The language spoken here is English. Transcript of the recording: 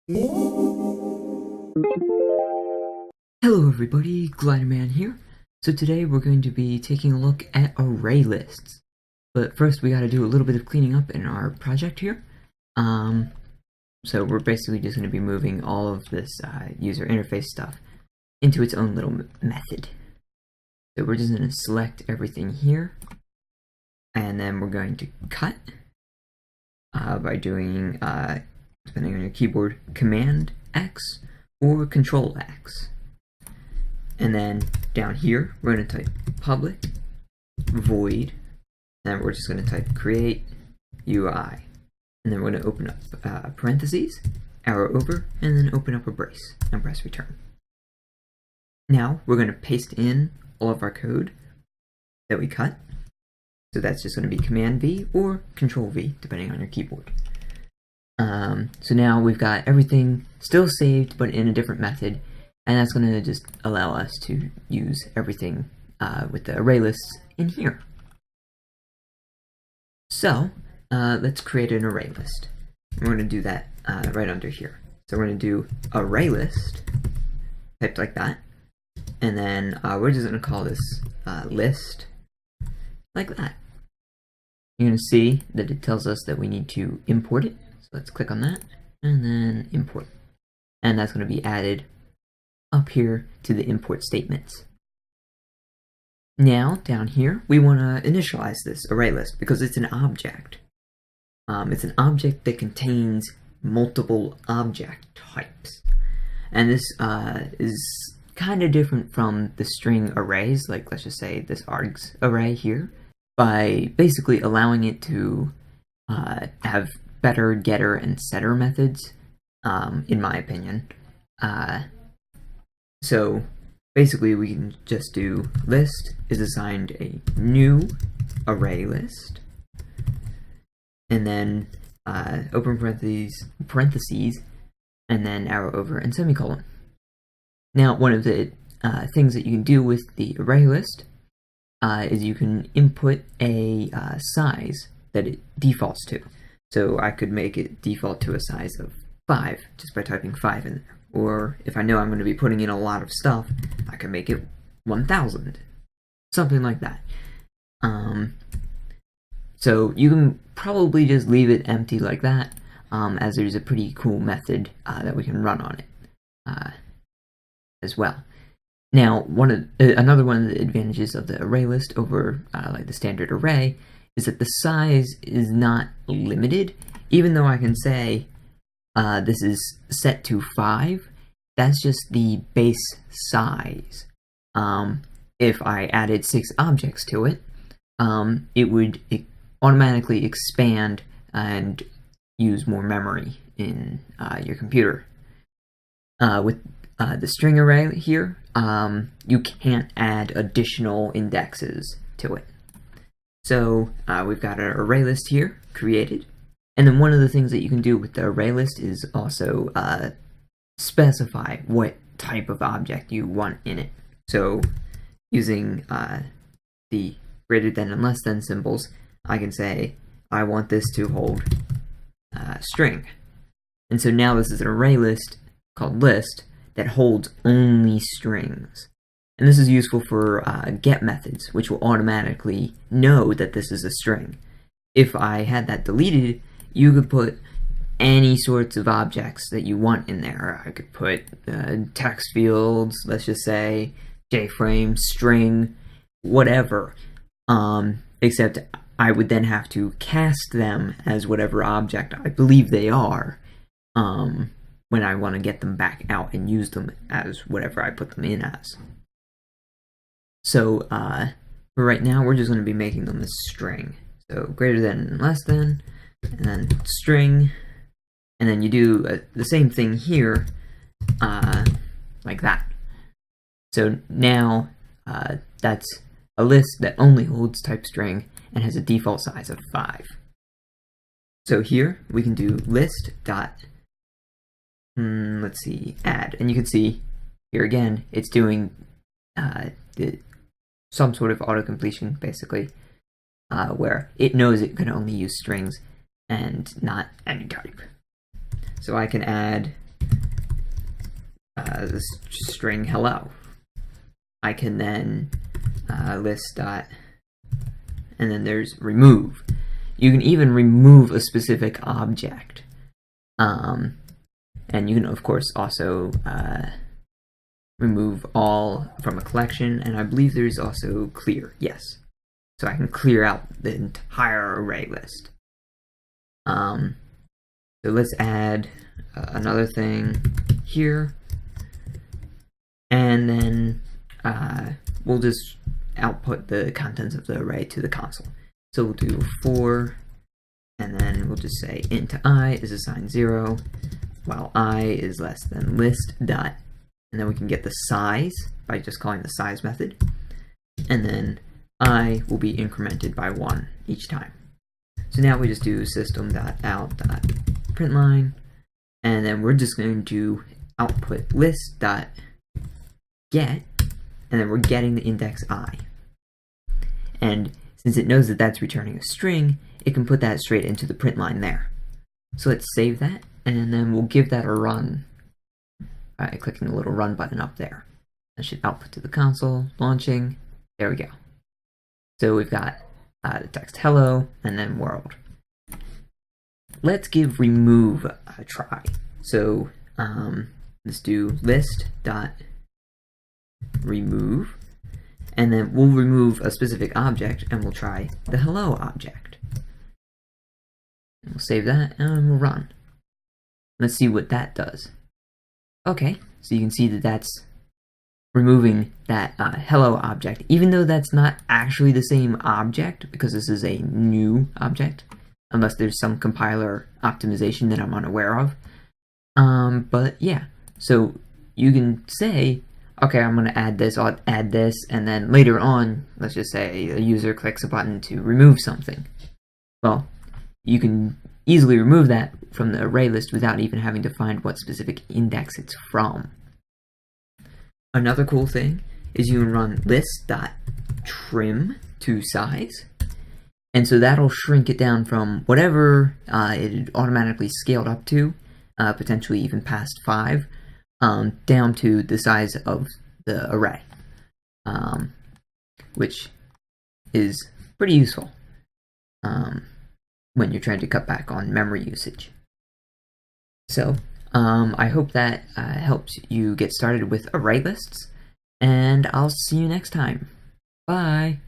Hello everybody, Gliderman here. So today we're going to be taking a look at array lists. But first we gotta do a little bit of cleaning up in our project here. So we're basically just going to be moving all of this user interface stuff into its own little method. So we're just going to select everything here, and then we're going to cut by doing, depending on your keyboard, Command X or Control X. And then down here, we're going to type public void, and we're just going to type create UI. And then we're going to open up parentheses, arrow over, and then open up a brace, and press return. Now we're going to paste in all of our code that we cut. So that's just going to be Command V or Control V, depending on your keyboard. So now we've got everything still saved, but in a different method, and that's going to just allow us to use everything with the array lists in here. So let's create an array list. We're going to do that right under here. So we're going to do array list, typed like that, and then we're just going to call this list like that. You're going to see that it tells us that we need to import it. So let's click on that and then import. And that's going to be added up here to the import statements. Now down here we want to initialize this array list because it's an object. It's an object that contains multiple object types. And this is kind of different from the string arrays, like let's just say this args array here, by basically allowing it to have better getter and setter methods, in my opinion. So basically we can just do list is assigned a new array list, and then open parentheses, and then arrow over and semicolon. Now one of the things that you can do with the array list is you can input a size that it defaults to. So I could make it default to a size of 5 just by typing 5 in there. Or if I know I'm going to be putting in a lot of stuff, I can make it 1000. Something like that. So you can probably just leave it empty like that, as there's a pretty cool method that we can run on it as well. Now, another one of the advantages of the array list over like the standard array is that the size is not limited. Even though I can say this is set to 5, that's just the base size. If I added 6 objects to it, it would automatically expand and use more memory in your computer. With the string array here, you can't add additional indexes to it. So we've got our array list here created. And then one of the things that you can do with the array list is also specify what type of object you want in it. So using the greater than and less than symbols, I can say I want this to hold string. And so now this is an array list called list that holds only strings. And this is useful for get methods, which will automatically know that this is a string. If I had that deleted, you could put any sorts of objects that you want in there. I could put text fields, let's just say, JFrame, string, whatever. Except I would then have to cast them as whatever object I believe they are when I want to get them back out and use them as whatever I put them in as. So for right now, we're just going to be making them a string. So greater than and less than, and then string, and then you do the same thing here, like that. So now that's a list that only holds type string and has a default size of 5. So here we can do list dot, let's see, add, and you can see here again it's doing some sort of auto-completion basically, where it knows it can only use strings and not any type. So I can add the string hello. I can then list dot, and then there's remove. You can even remove a specific object. And you can, of course, also remove all from a collection, and I believe there's also clear, yes. So I can clear out the entire array list. So let's add another thing here, and then we'll just output the contents of the array to the console. So we'll do for, and then we'll just say int I is assigned 0, while I is less than list dot, and then we can get the size by just calling the size method, and then I will be incremented by 1 each time. So now we just do system.out.println, and then we're just going to output list.get, and then we're getting the index I. And since it knows that that's returning a string, it can put that straight into the print line there. So let's save that, and then we'll give that a run by clicking the little run button up there. That should output to the console, launching. There we go. So we've got the text hello, and then world. Let's give remove a try. So let's do list.remove, and then we'll remove a specific object, and we'll try the hello object. And we'll save that, and we'll run. Let's see what that does. Okay, so you can see that that's removing that hello object, even though that's not actually the same object, because this is a new object, unless there's some compiler optimization that I'm unaware of. But yeah, so you can say, okay, I'm going to add this, I'll add this, and then later on, let's just say a user clicks a button to remove something. Well, you can easily remove that from the array list without even having to find what specific index it's from. Another cool thing is you can run list.trim to size, and so that'll shrink it down from whatever it automatically scaled up to, potentially even past 5, down to the size of the array, which is pretty useful when you're trying to cut back on memory usage. So I hope that helps you get started with array lists, and I'll see you next time. Bye!